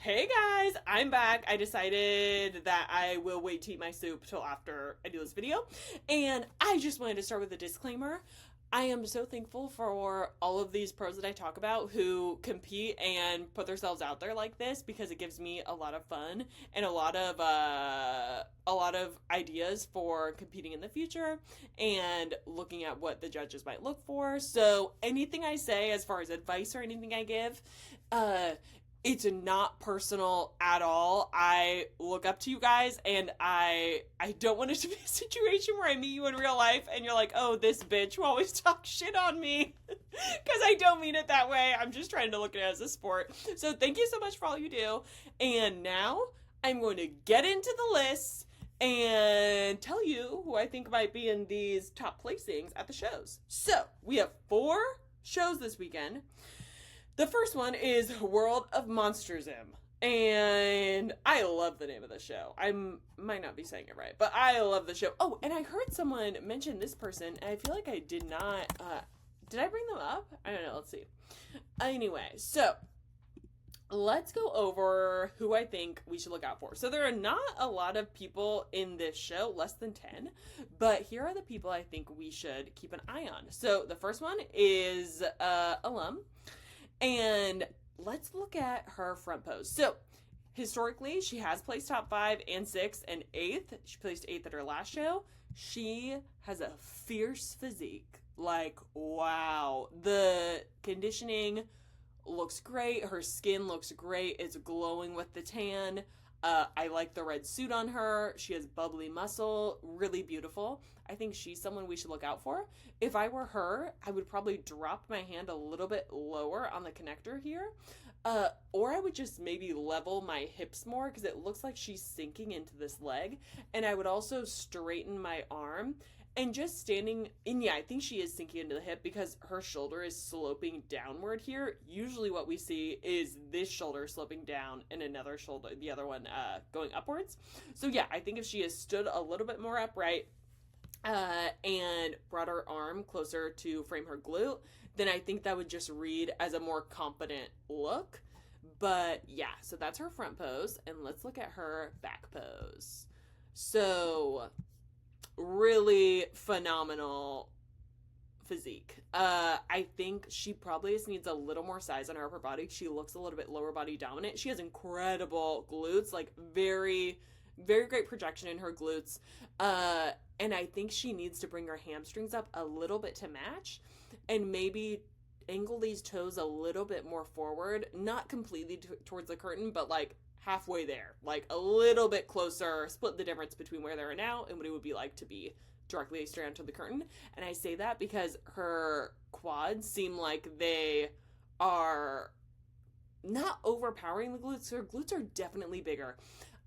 Hey guys, I'm back. I decided that I will wait to eat my soup till after I do this video. And I just wanted to start with a disclaimer. I am so thankful for all of these pros that I talk about who compete and put themselves out there like this because it gives me a lot of fun and a lot of ideas for competing in the future and looking at what the judges might look for. So anything I say as far as advice or anything I give, uh it's not personal at all. I look up to you guys and I don't want it to be a situation where I meet you in real life and you're like, "Oh, this bitch who always talks shit on me." Cuz I don't mean it that way. I'm just trying to look at it as a sport. So, thank you so much for all you do. And now I'm going to get into the list and tell you who I think might be in these top placings at the shows. So, we have 4 shows this weekend. The first one is World of Monsterzym. And I love the name of the show. I might not be saying it right, but I love the show. Oh, and I heard someone mention this person, and I feel like I did not. Did I bring them up? I don't know. Let's see. Anyway, so let's go over who I think we should look out for. So there are not a lot of people in this show, less than 10, but here are the people I think we should keep an eye on. So the first one is Alum. And let's look at her front pose. So, historically, she has placed top 5 and 6 and 8th. She placed 8th at her last show. She has a fierce physique. Like, wow. The conditioning looks great. Her skin looks great. It's glowing with the tan. I like the red suit on her. She has bubbly muscle, really beautiful. I think she's someone we should look out for. If I were her, I would probably drop my hand a little bit lower on the connector here. Or I would just maybe level my hips more because it looks like she's sinking into this leg. And I would also straighten my arm. And just standing, and yeah, I think she is sinking into the hip because her shoulder is sloping downward here. Usually what we see is this shoulder sloping down and another shoulder, the other one going upwards. So yeah, I think if she has stood a little bit more upright and brought her arm closer to frame her glute, then I think that would just read as a more confident look. But yeah, so that's her front pose. And let's look at her back pose. So really phenomenal physique. I think she probably just needs a little more size on her upper body. She looks a little bit lower body dominant. She has incredible glutes, like very, very great projection in her glutes. And I think she needs to bring her hamstrings up a little bit to match and maybe angle these toes a little bit more forward, not completely towards the curtain, but like halfway there, like a little bit closer, split the difference between where they are now and what it would be like to be directly straight onto the curtain. And I say that because her quads seem like they are not overpowering the glutes. Her glutes are definitely bigger.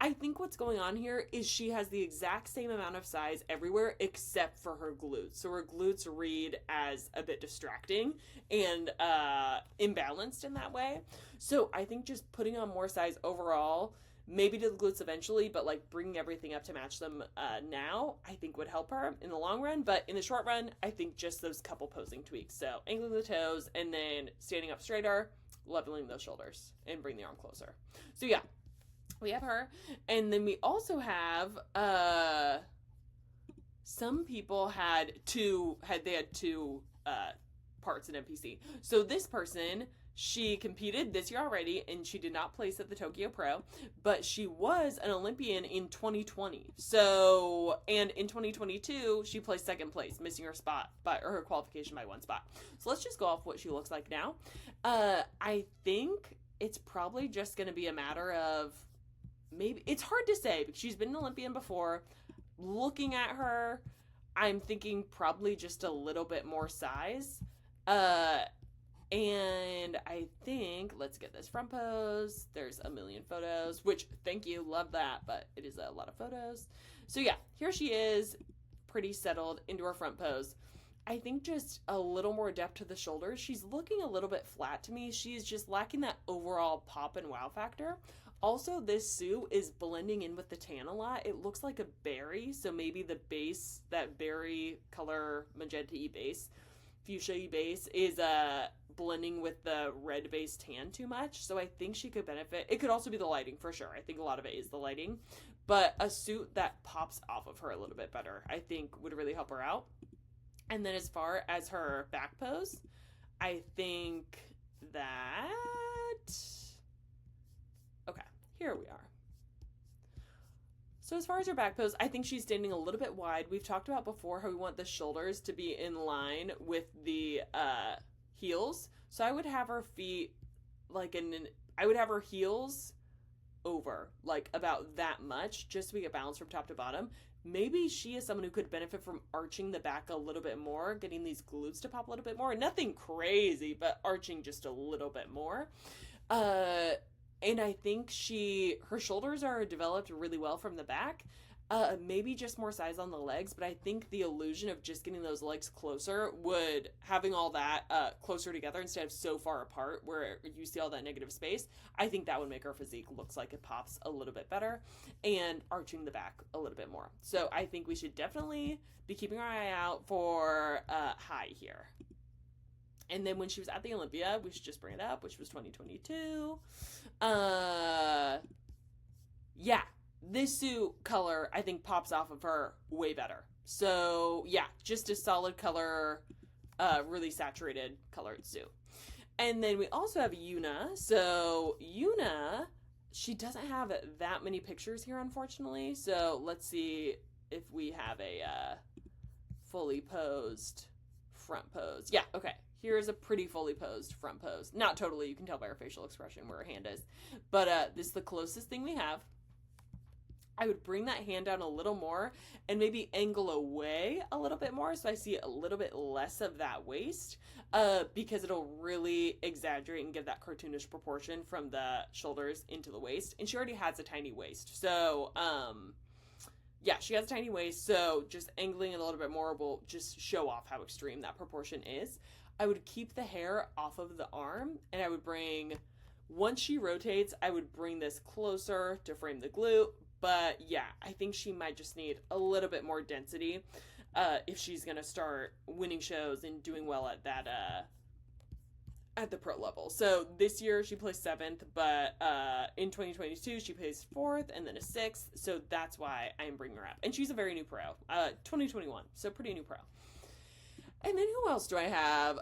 I think what's going on here is she has the exact same amount of size everywhere except for her glutes. So her glutes read as a bit distracting and imbalanced in that way. So I think just putting on more size overall, maybe to the glutes eventually, but like bringing everything up to match them now, I think would help her in the long run. But in the short run, I think just those couple posing tweaks. So angling the toes and then standing up straighter, leveling those shoulders, and bring the arm closer. So yeah, we have her. And then we also have some people had two parts in NPC. So this person, she competed this year already and she did not place at the Tokyo Pro, but she was an Olympian in 2020. So, and in 2022, she placed second place, missing her spot or her qualification by 1 spot. So let's just go off what she looks like now. I think it's probably just going to be a matter of maybe, it's hard to say because she's been an Olympian before. Looking at her, I'm thinking probably just a little bit more size. And I think, let's get this front pose. There's a million photos, which thank you, love that, but it is a lot of photos. So yeah, here she is, pretty settled into her front pose. I think just a little more depth to the shoulders. She's looking a little bit flat to me. She's just lacking that overall pop and wow factor. Also, this suit is blending in with the tan a lot. It looks like a berry, so maybe the base, that berry color magenta-y base, fuchsia base is blending with the red base tan too much. So I think she could benefit. It could also be the lighting for sure. I think a lot of it is the lighting. But a suit that pops off of her a little bit better, I think would really help her out. And then as far as her back pose, I think that... Okay, here we are. So as far as her back pose, I think she's standing a little bit wide. We've talked about before how we want the shoulders to be in line with the heels. So I would have her feet I would have her heels over, like about that much, just so we get balance from top to bottom. Maybe she is someone who could benefit from arching the back a little bit more, getting these glutes to pop a little bit more. Nothing crazy, but arching just a little bit more. And I think her shoulders are developed really well from the back. Maybe just more size on the legs, but I think the illusion of just getting those legs closer having all that closer together instead of so far apart where you see all that negative space, I think that would make her physique looks like it pops a little bit better and arching the back a little bit more. So I think we should definitely be keeping our eye out for high here. And then when she was at the Olympia, we should just bring it up, which was 2022. Yeah, this suit color, I think, pops off of her way better. So, yeah, just a solid color, really saturated colored suit. And then we also have Yuna. So, Yuna, she doesn't have that many pictures here, unfortunately. So, let's see if we have a fully posed front pose. Yeah, okay. Here's a pretty fully posed front pose. Not totally, you can tell by her facial expression where her hand is. But this is the closest thing we have. I would bring that hand down a little more and maybe angle away a little bit more so I see a little bit less of that waist because it'll really exaggerate and give that cartoonish proportion from the shoulders into the waist. And she already has a tiny waist. So, yeah, she has a tiny waist, so just angling it a little bit more will just show off how extreme that proportion is. I would keep the hair off of the arm, and I would once she rotates, I would bring this closer to frame the glute. But yeah, I think she might just need a little bit more density if she's going to start winning shows and doing well at that at the pro level. So this year she placed 7th, but in 2022 she placed 4th and then a 6th. So that's why I'm bringing her up. And she's a very new pro, 2021, so pretty new pro. And then who else do I have?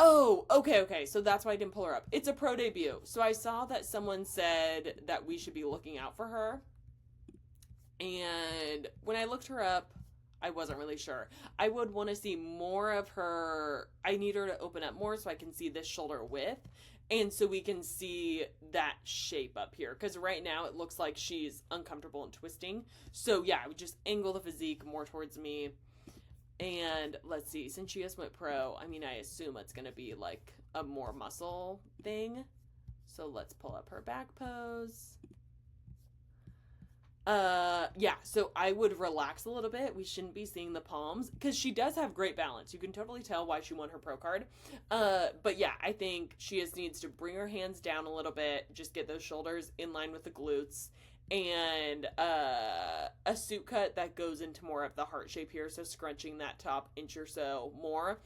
Oh, okay. So that's why I didn't pull her up. It's a pro debut. So I saw that someone said that we should be looking out for her. And when I looked her up, I wasn't really sure. I would want to see more of her. I need her to open up more so I can see this shoulder width. And so we can see that shape up here. Because right now it looks like she's uncomfortable and twisting. So yeah, I would just angle the physique more towards me. And let's see, since she just went pro, I mean, I assume it's going to be like a more muscle thing. So let's pull up her back pose. Yeah, so I would relax a little bit. We shouldn't be seeing the palms because she does have great balance. You can totally tell why she won her pro card. But yeah, I think she just needs to bring her hands down a little bit, just get those shoulders in line with the glutes. And a suit cut that goes into more of the heart shape here, so scrunching that top inch or so more,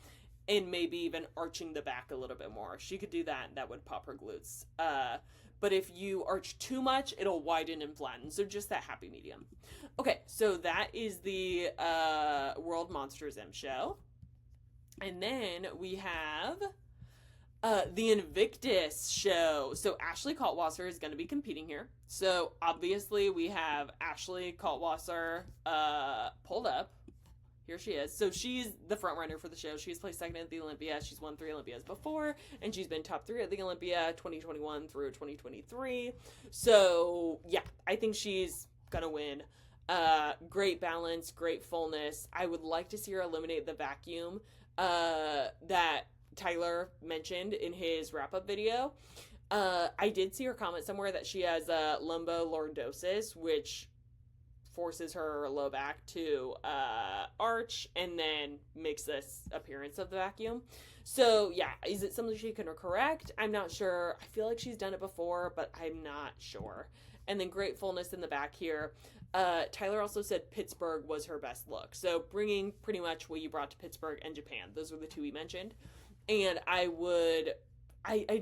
and maybe even arching the back a little bit more. She could do that, and that would pop her glutes. But if you arch too much, it'll widen and flatten, so just that happy medium. Okay, so that is the World Monsterzym show. And then we have the Invictus show. So Ashley Kaltwasser is going to be competing here. So obviously we have Ashley Kaltwasser pulled up. Here she is. So she's the front runner for the show. She's placed 2nd at the Olympia. She's won 3 Olympias before, and she's been top 3 at the Olympia 2021 through 2023. So yeah, I think she's gonna win. Great balance, great fullness. I would like to see her eliminate the vacuum that Tyler mentioned in his wrap-up video. I did see her comment somewhere that she has lumbolordosis, which forces her low back to arch and then makes this appearance of the vacuum. So yeah, is it something she can correct? I'm not sure. I feel like she's done it before, but I'm not sure. And then great fullness in the back here. Tyler also said Pittsburgh was her best look. So bringing pretty much what you brought to Pittsburgh and Japan. Those were the two we mentioned. And I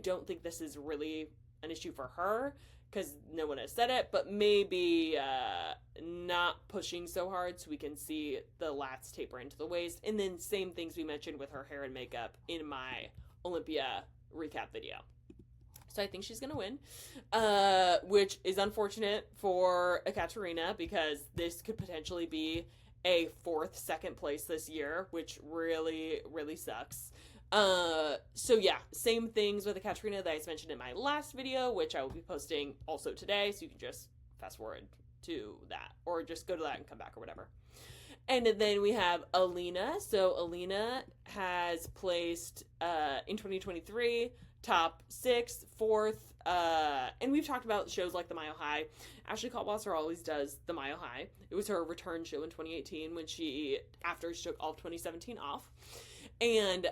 don't think this is really an issue for her because no one has said it, but maybe not pushing so hard so we can see the lats taper into the waist. And then same things we mentioned with her hair and makeup in my Olympia recap video. So I think she's going to win, which is unfortunate for Ekaterina because this could potentially be a 4th, 2nd place this year, which really, really sucks. So yeah, same things with Ekaterina that I mentioned in my last video, which I will be posting also today, so you can just fast forward to that, or just go to that and come back or whatever. And then we have Alina. So Alina has placed, in 2023, top 6th, 4th, and we've talked about shows like the Mile High. Ashley Kaltwasser always does the Mile High. It was her return show in 2018 when after she took all of 2017 off. And,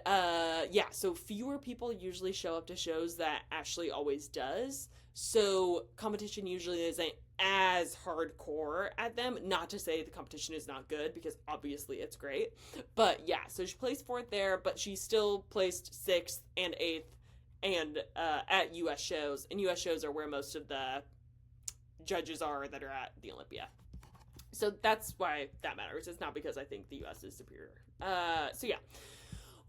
so fewer people usually show up to shows that Ashley always does. So competition usually isn't as hardcore at them. Not to say the competition is not good, because obviously it's great. But yeah, so she placed 4th there, but she still placed 6th and 8th and at U.S. shows. And U.S. shows are where most of the judges are that are at the Olympia. So that's why that matters. It's not because I think the U.S. is superior. So yeah.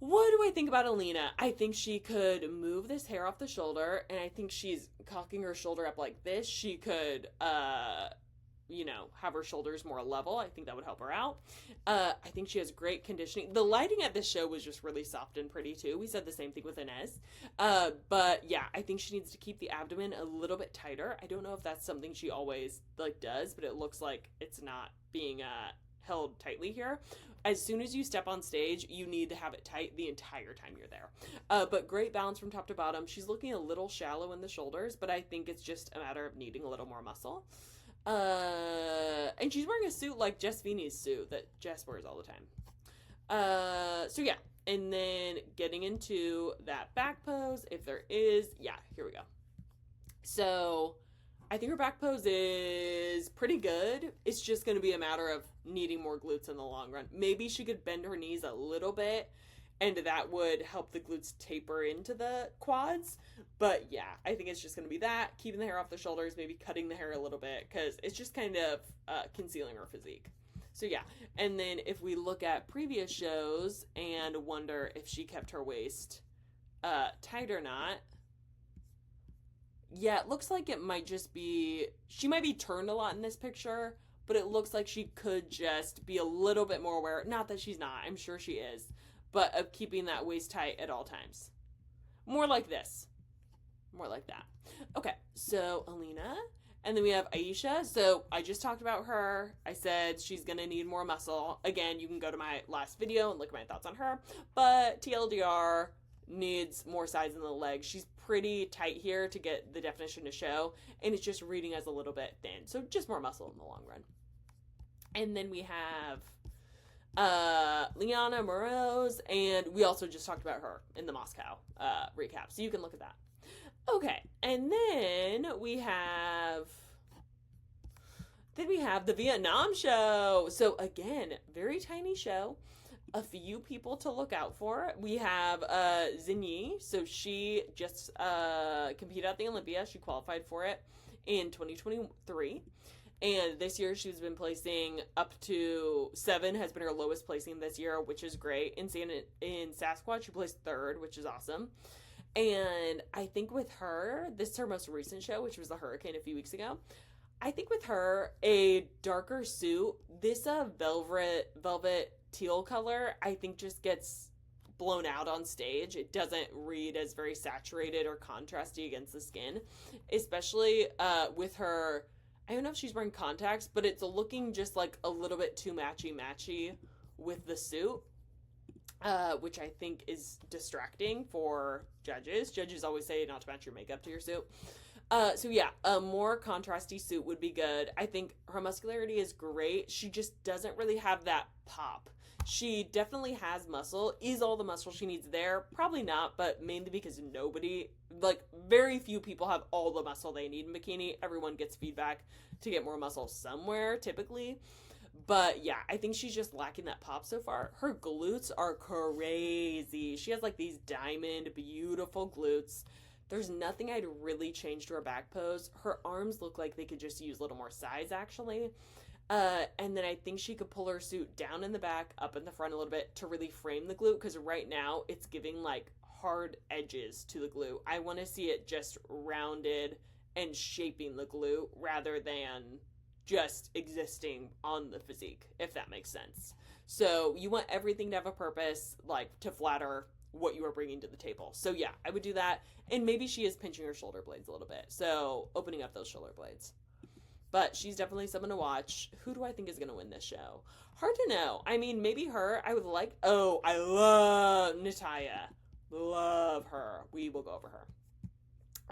What do I think about Alina? I think she could move this hair off the shoulder, and I think she's cocking her shoulder up like this. She could, have her shoulders more level. I think that would help her out. I think she has great conditioning. The lighting at this show was just really soft and pretty, too. We said the same thing with Inez. But, yeah, I think she needs to keep the abdomen a little bit tighter. I don't know if that's something she always, does, but it looks like it's not being held tightly here. As soon as you step on stage, you need to have it tight the entire time you're there. But great balance from top to bottom. She's looking a little shallow in the shoulders, but I think it's just a matter of needing a little more muscle. And she's wearing a suit like Jess Feeney's suit that Jess wears all the time. So yeah, and then getting into that back pose, if there is, here we go. So I think her back pose is pretty good. It's just going to be a matter of needing more glutes in the long run. Maybe she could bend her knees a little bit, and that would help the glutes taper into the quads. But yeah, I think it's just going to be that. Keeping the hair off the shoulders, maybe cutting the hair a little bit, because it's just kind of concealing her physique. So yeah, and then if we look at previous shows and wonder if she kept her waist tight or not, yeah, it looks like it might just be, she might be turned a lot in this picture, but it looks like she could just be a little bit more aware, not that she's not, I'm sure she is, but of keeping that waist tight at all times. More like this. More like that. Okay, so Alina, and then we have Aisha. So I just talked about her. I said she's going to need more muscle. Again, you can go to my last video and look at my thoughts on her, but TLDR needs more size in the legs. She's pretty tight here to get the definition to show, and it's just reading as a little bit thin. So just more muscle in the long run. And then we have Liana Moroz, and we also just talked about her in the Moscow recap, so you can look at that. Okay, and then we have the Vietnam show. So again, very tiny show. A few people to look out for. We have Zinyi. So she just competed at the Olympia. She qualified for it in 2023. And this year she's been placing up to 7, has been her lowest placing this year, which is great. In Sasquatch, she placed 3rd, which is awesome. And I think with her, this is her most recent show, which was the Hurricane a few weeks ago. I think with her, a darker suit, this velvet teal color, I think just gets blown out on stage. It doesn't read as very saturated or contrasty against the skin, especially with her. I don't know if she's wearing contacts, but it's looking just like a little bit too matchy with the suit, which I think is distracting for judges. Judges always say not to match your makeup to your suit. So yeah, a more contrasty suit would be good. I think her muscularity is great. She just doesn't really have that pop. She definitely has muscle. Is all the muscle she needs there? Probably not, but mainly because very few people have all the muscle they need in bikini. Everyone gets feedback to get more muscle somewhere, typically. But yeah, I think she's just lacking that pop so far. Her glutes are crazy. She has like these diamond, beautiful glutes. There's nothing I'd really change to her back pose. Her arms look like they could just use a little more size, actually. And then I think she could pull her suit down in the back, up in the front a little bit to really frame the glute, because right now it's giving like hard edges to the glute. I want to see it just rounded and shaping the glute rather than just existing on the physique, if that makes sense. So you want everything to have a purpose, like to flatter what you are bringing to the table. So yeah, I would do that. And maybe she is pinching her shoulder blades a little bit, so opening up those shoulder blades. But she's definitely someone to watch. Who do I think is going to win this show? Hard to know. I mean, maybe her. I love Natalia. Love her. We will go over her.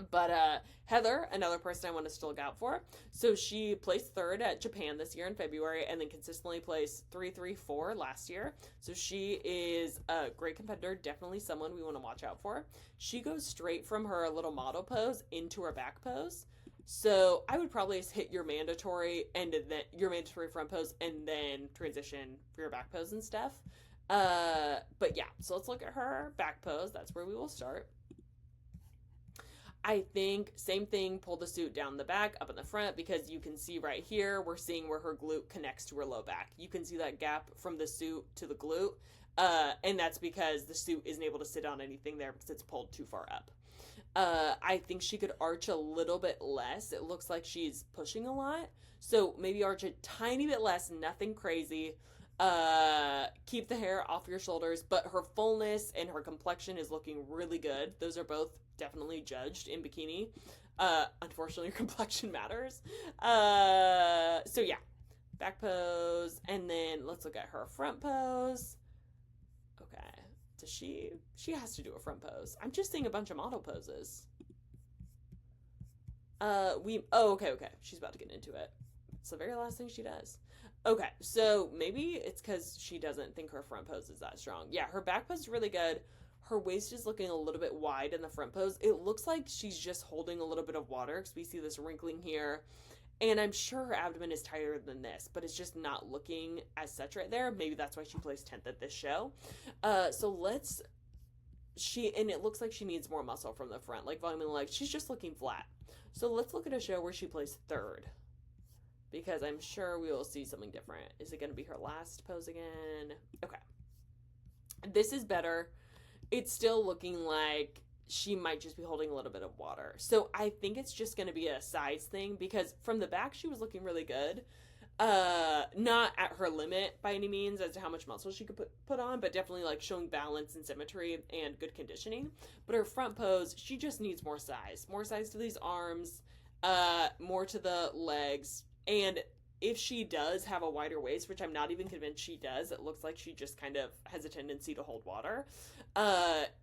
But Heather, another person I want us to look out for. So she placed third at Japan this year in February, and then consistently placed 3, 3, 4 last year. So she is a great competitor, definitely someone we want to watch out for. She goes straight from her little model pose into her back pose. So I would probably hit your mandatory front pose and then transition for your back pose and stuff. But yeah, so let's look at her back pose. That's where we will start. I think same thing, pull the suit down the back, up in the front, because you can see right here, we're seeing where her glute connects to her low back. You can see that gap from the suit to the glute. And that's because the suit isn't able to sit on anything there because it's pulled too far up. I think she could arch a little bit less. It looks like she's pushing a lot. So maybe arch a tiny bit less, nothing crazy. Keep the hair off your shoulders, but her fullness and her complexion is looking really good. Those are both definitely judged in bikini. Unfortunately, your complexion matters. So yeah, back pose. And then let's look at her front pose. Okay. Does she has to do a front pose. I'm just seeing a bunch of model poses. Okay. She's about to get into it. It's the very last thing she does. Okay, so maybe it's because she doesn't think her front pose is that strong. Yeah, her back pose is really good. Her waist is looking a little bit wide in the front pose. It looks like she's just holding a little bit of water because we see this wrinkling here. And I'm sure her abdomen is tighter than this, but it's just not looking as such right there. Maybe that's why she placed 10th at this show. And it looks like she needs more muscle from the front, like volume in the legs. She's just looking flat. So let's look at a show where she placed third, because I'm sure we will see something different. Is it going to be her last pose again? Okay. This is better. It's still looking like she might just be holding a little bit of water. So I think it's just going to be a size thing, because from the back, she was looking really good. Not at her limit by any means as to how much muscle she could put on, but definitely like showing balance and symmetry and good conditioning. But her front pose, she just needs more size to these arms, more to the legs. And if she does have a wider waist, which I'm not even convinced she does, it looks like she just kind of has a tendency to hold water.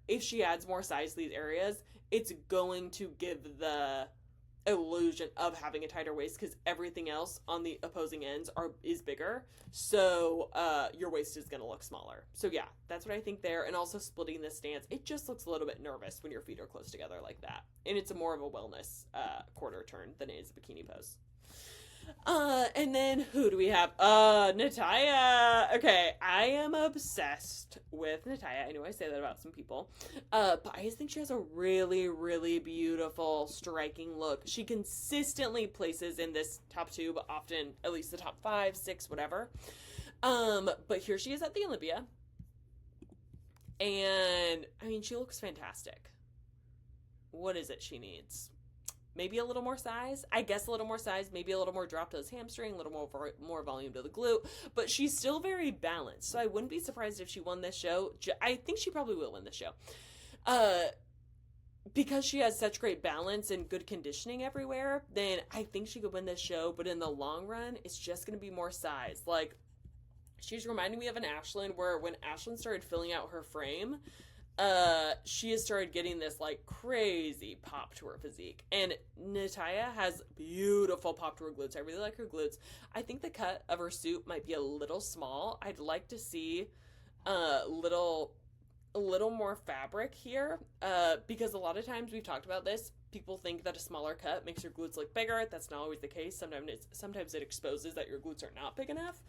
If she adds more size to these areas, it's going to give the illusion of having a tighter waist, because everything else on the opposing ends is bigger. So your waist is going to look smaller. So yeah, that's what I think there. And also splitting this stance, it just looks a little bit nervous when your feet are close together like that. And it's more of a wellness quarter turn than it is a bikini pose. And then who do we have? Natalia. Okay, I am obsessed with Natalia. I know I say that about some people. But I just think she has a really, really beautiful, striking look. She consistently places in this top 2, but often at least the top 5, 6, whatever. But here she is at the Olympia. And, I mean, she looks fantastic. What is it she needs? Maybe a little more size. I guess a little more size. Maybe a little more drop to this hamstring. A little more volume to the glute. But she's still very balanced. So I wouldn't be surprised if she won this show. I think she probably will win this show. Because she has such great balance and good conditioning everywhere, then I think she could win this show. But in the long run, it's just going to be more size. Like, she's reminding me of an Ashlyn, where when Ashlyn started filling out her frame, she has started getting this like crazy pop to her physique. And Natalia has beautiful pop to her glutes. I really like her glutes. I think the cut of her suit might be a little small. I'd like to see little a little more fabric here, because a lot of times we've talked about this. People think that a smaller cut makes your glutes look bigger. That's not always the case. Sometimes it exposes that your glutes are not big enough.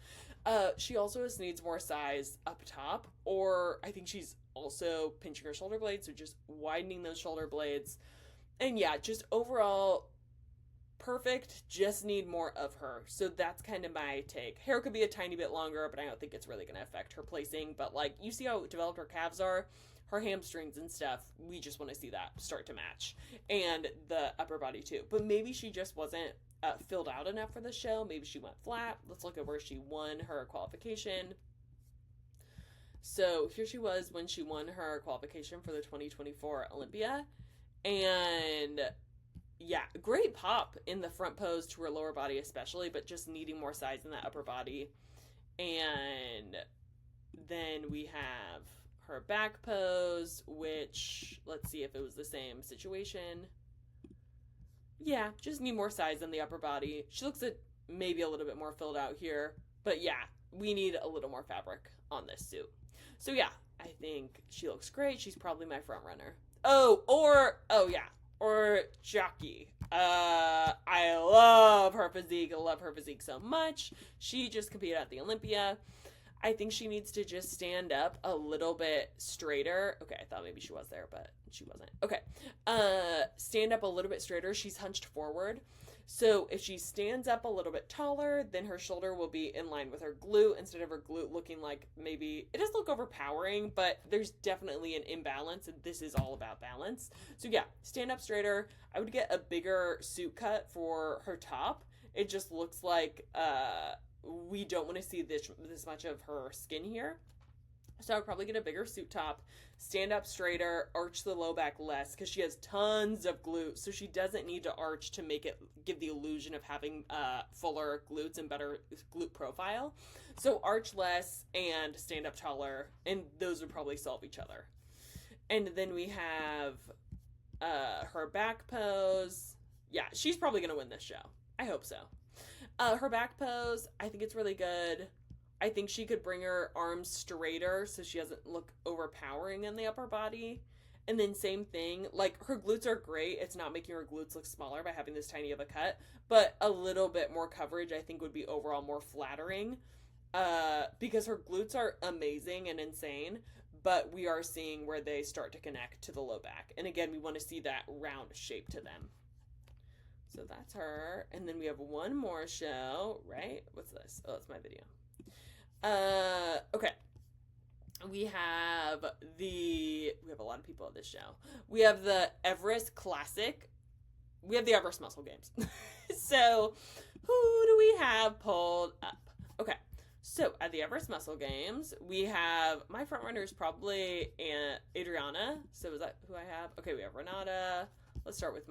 She also just needs more size up top, or I think she's also pinching her shoulder blades, so just widening those shoulder blades. And yeah, just overall perfect, just need more of her. So that's kind of my take. Hair could be a tiny bit longer, but I don't think it's really going to affect her placing. But like, you see how developed her calves are, her hamstrings and stuff, we just want to see that start to match. And the upper body too. But maybe she just wasn't filled out enough for the show. Maybe she went flat. Let's look at where she won her qualification. So here she was when she won her qualification for the 2024 Olympia. And yeah, great pop in the front pose to her lower body especially, but just needing more size in that upper body. And then we have her back pose, which, let's see if it was the same situation. Yeah, just need more size in the upper body. She looks at maybe a little bit more filled out here, but yeah, we need a little more fabric on this suit. So yeah, I think she looks great. She's probably my front runner. Or Jackie. I love her physique. I love her physique so much. She just competed at the Olympia. I think she needs to just stand up a little bit straighter. Okay, I thought maybe she was there, but she wasn't. Okay. Stand up a little bit straighter. She's hunched forward. So if she stands up a little bit taller, then her shoulder will be in line with her glute instead of her glute looking like maybe, it does look overpowering, but there's definitely an imbalance, and this is all about balance. So yeah, stand up straighter. I would get a bigger suit cut for her top. It just looks like we don't want to see this much of her skin here. So I would probably get a bigger suit top, stand up straighter, arch the low back less, because she has tons of glutes, so she doesn't need to arch to make it give the illusion of having fuller glutes and better glute profile. So arch less and stand up taller, and those would probably solve each other. And then we have her back pose. Yeah, she's probably going to win this show. I hope so. Her back pose, I think it's really good. I think she could bring her arms straighter so she doesn't look overpowering in the upper body. And then same thing, like her glutes are great. It's not making her glutes look smaller by having this tiny of a cut, but a little bit more coverage I think would be overall more flattering, because her glutes are amazing and insane, but we are seeing where they start to connect to the low back. And again, we want to see that round shape to them. So that's her. And then we have one more show, right? What's this? Oh, it's my video. Okay. We have a lot of people at this show. We have the Everest Classic. We have the Everest Muscle Games. So, who do we have pulled up? Okay. So, at the Everest Muscle Games, we have, my front runner is probably Adriana. So, is that who I have? Okay, we have Renata. Let's start with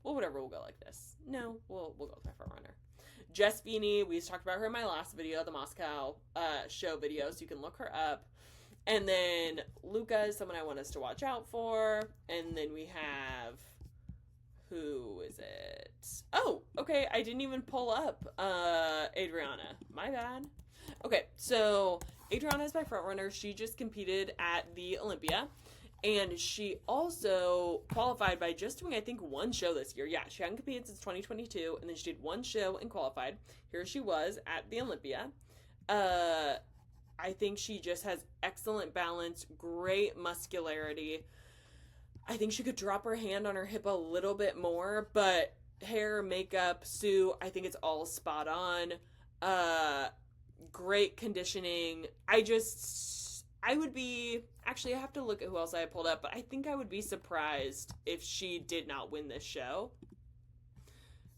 whatever, we'll go like this. No, we'll go with my front runner. Jess Feeney, we talked about her in my last video, the Moscow show video, so you can look her up. And then Luca is someone I want us to watch out for. And then we have, who is it? Oh, okay, I didn't even pull up Adriana. My bad. Okay, so Adriana is my front runner. She just competed at the Olympia. And she also qualified by just doing, I think, one show this year. Yeah, she hadn't competed since 2022, and then she did one show and qualified. Here she was at the Olympia. I think she just has excellent balance, great muscularity. I think she could drop her hand on her hip a little bit more, but hair, makeup, suit, I think it's all spot on. Great conditioning. I would be, actually I have to look at who else I pulled up, but I think I would be surprised if she did not win this show.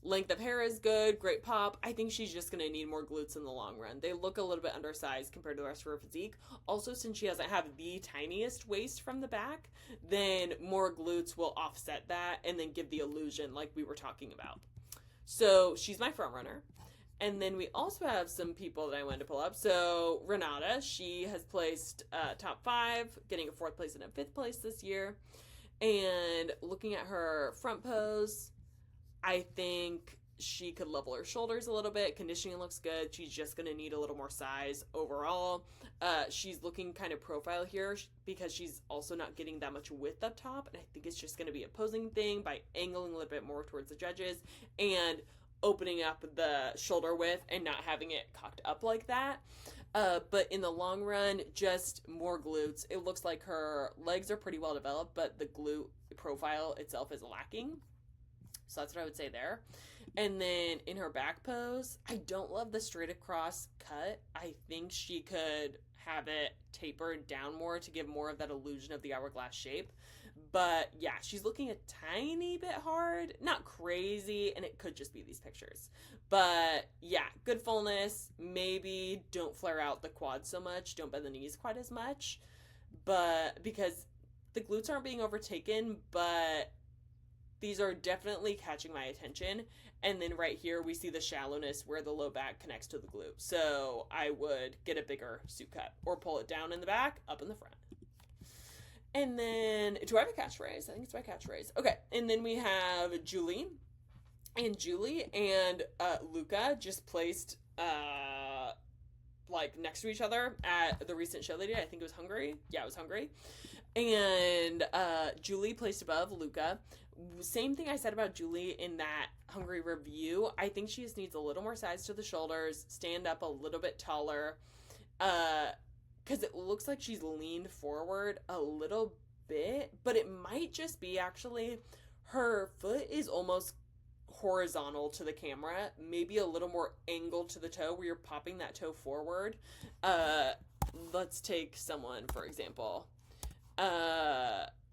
Length of hair is good, great pop. I think she's just going to need more glutes in the long run. They look a little bit undersized compared to the rest of her physique. Also, since she doesn't have the tiniest waist from the back, then more glutes will offset that and then give the illusion like we were talking about. So she's my front runner. And then we also have some people that I wanted to pull up. So Renata, she has placed top 5, getting a 4th place and a 5th place this year. And looking at her front pose, I think she could level her shoulders a little bit. Conditioning looks good. She's just going to need a little more size overall. She's looking kind of profile here because she's also not getting that much width up top. And I think it's just going to be a posing thing by angling a little bit more towards the judges and opening up the shoulder width and not having it cocked up like that. But in the long run, just more glutes. It looks like her legs are pretty well developed, but the glute profile itself is lacking. So that's what I would say there. And then in her back pose, I don't love the straight across cut. I think she could have it tapered down more to give more of that illusion of the hourglass shape. But yeah, she's looking a tiny bit hard, not crazy, and it could just be these pictures. But yeah, good fullness. Maybe don't flare out the quads so much, don't bend the knees quite as much, but because the glutes aren't being overtaken, but these are definitely catching my attention. And then right here, we see the shallowness where the low back connects to the glute. So I would get a bigger suit cut or pull it down in the back, up in the front. And then, do I have a catchphrase? I think it's my catchphrase. Okay, and then we have Julie. And Julie and Luca just placed like next to each other at the recent show they did. I think it was Hungary. Yeah, it was Hungary. And Julie placed above Luca. Same thing I said about Julie in that Hungary review. I think she just needs a little more size to the shoulders, stand up a little bit taller, because it looks like she's leaned forward a little bit, but it might just be actually her foot is almost horizontal to the camera, maybe a little more angled to the toe where you're popping that toe forward. Let's take someone, for example.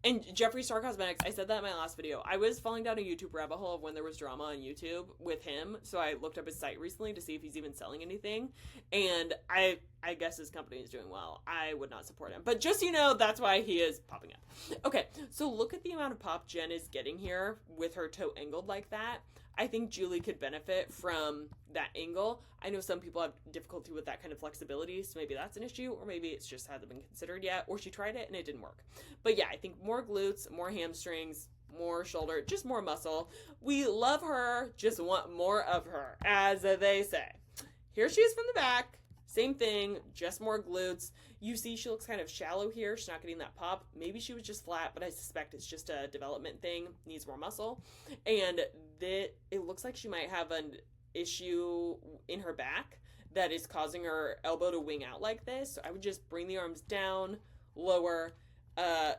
And Jeffree Star Cosmetics, I said that in my last video. I was falling down a YouTube rabbit hole of when there was drama on YouTube with him, so I looked up his site recently to see if he's even selling anything, and I guess his company is doing well. I would not support him, but just so you know, that's why he is popping up. Okay, so look at the amount of pop Jen is getting here with her toe angled like that. I think Julie could benefit from that angle. I know some people have difficulty with that kind of flexibility, so maybe that's an issue, or maybe it's just hasn't been considered yet, or she tried it and it didn't work. But yeah, I think more glutes, more hamstrings, more shoulder, just more muscle. We love her, just want more of her, as they say. Here she is from the back. Same thing, just more glutes. You see she looks kind of shallow here. She's not getting that pop. Maybe she was just flat, but I suspect it's just a development thing. Needs more muscle. And it looks like she might have an issue in her back that is causing her elbow to wing out like this. So I would just bring the arms down, lower,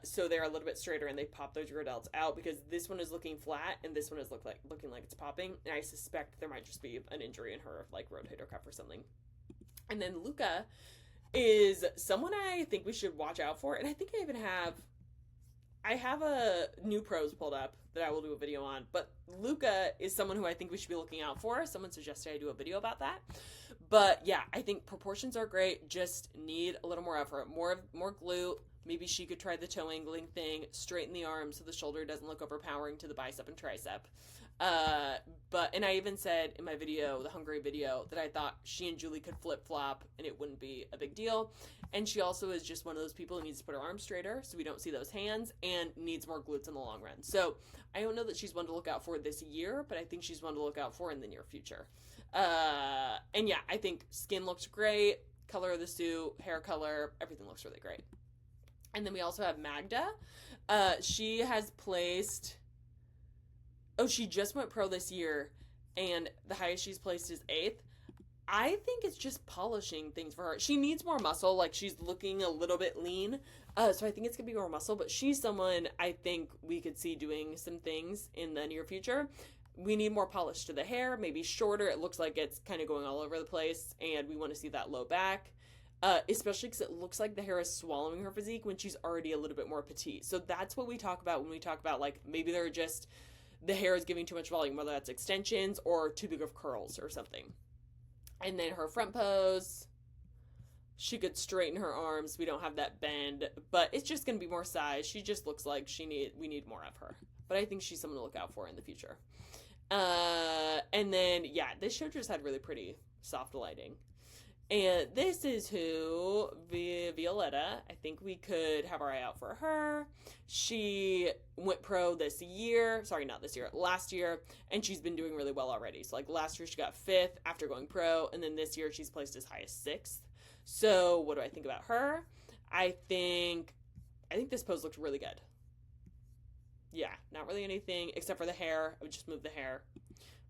so they're a little bit straighter and they pop those rear delts out, because this one is looking flat and this one is looking like it's popping. And I suspect there might just be an injury in her like rotator cuff or something. And then Luca is someone I think we should watch out for. And I think I have a new pros pulled up that I will do a video on. But Luca is someone who I think we should be looking out for. Someone suggested I do a video about that. But yeah, I think proportions are great. Just need a little more effort. More glute. Maybe she could try the toe angling thing. Straighten the arm so the shoulder doesn't look overpowering to the bicep and tricep. And I even said in my video, the Hungary video, that I thought she and Julie could flip-flop and it wouldn't be a big deal. And she also is just one of those people who needs to put her arms straighter so we don't see those hands, and needs more glutes in the long run. So I don't know that she's one to look out for this year, but I think she's one to look out for in the near future. And yeah, I think skin looks great, color of the suit, hair color, everything looks really great. And then we also have Magda. She has placed... Oh, she just went pro this year, and the highest she's placed is 8th. I think it's just polishing things for her. She needs more muscle. Like, she's looking a little bit lean. So I think it's going to be more muscle. But she's someone I think we could see doing some things in the near future. We need more polish to the hair, maybe shorter. It looks like it's kind of going all over the place, and we want to see that low back. Especially because it looks like the hair is swallowing her physique when she's already a little bit more petite. So that's what we talk about when we talk about, like, maybe they're just... the hair is giving too much volume, whether that's extensions or too big of curls or something. And then her front pose, she could straighten her arms. We don't have that bend, but it's just going to be more size. She just looks like we need more of her. But I think she's someone to look out for in the future. And then, yeah, this show just had really pretty soft lighting. And this is who, Violetta. I think we could have our eye out for her. She went pro this year. Sorry, not this year, last year. And she's been doing really well already. So, like, last year she got 5th after going pro. And then this year she's placed as high as 6th. So, what do I think about her? I think this pose looked really good. Yeah, not really anything except for the hair. I would just move the hair.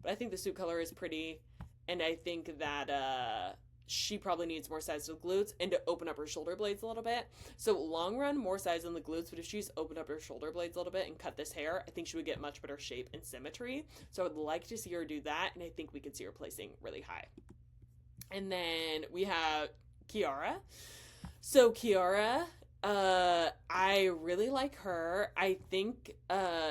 But I think the suit color is pretty. And I think that she probably needs more size to the glutes and to open up her shoulder blades a little bit. So long run, more size on the glutes, but if she's opened up her shoulder blades a little bit and cut this hair, I think she would get much better shape and symmetry. So I would like to see her do that, and I think we could see her placing really high. And then we have Kiara. So Kiara, I really like her. I think,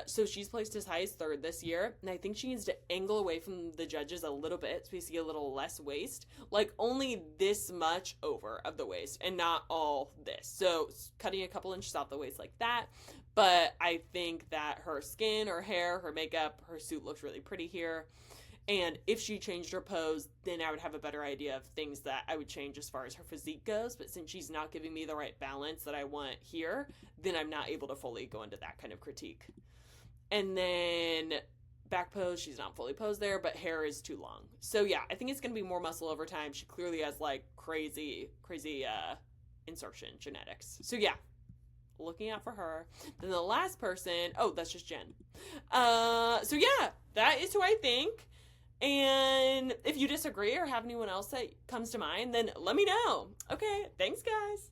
so she's placed as high as 3rd this year, and I think she needs to angle away from the judges a little bit so we see a little less waist, like only this much over of the waist and not all this. So cutting a couple inches off the waist like that. But I think that her skin, her hair, her makeup, her suit looks really pretty here. And if she changed her pose, then I would have a better idea of things that I would change as far as her physique goes. But since she's not giving me the right balance that I want here, then I'm not able to fully go into that kind of critique. And then back pose, she's not fully posed there, but hair is too long. So yeah, I think it's going to be more muscle over time. She clearly has like crazy insertion genetics. So yeah, looking out for her. Then the last person, that's just Jen. So yeah, that is who I think. And if you disagree or have anyone else that comes to mind, then let me know. Okay, thanks guys.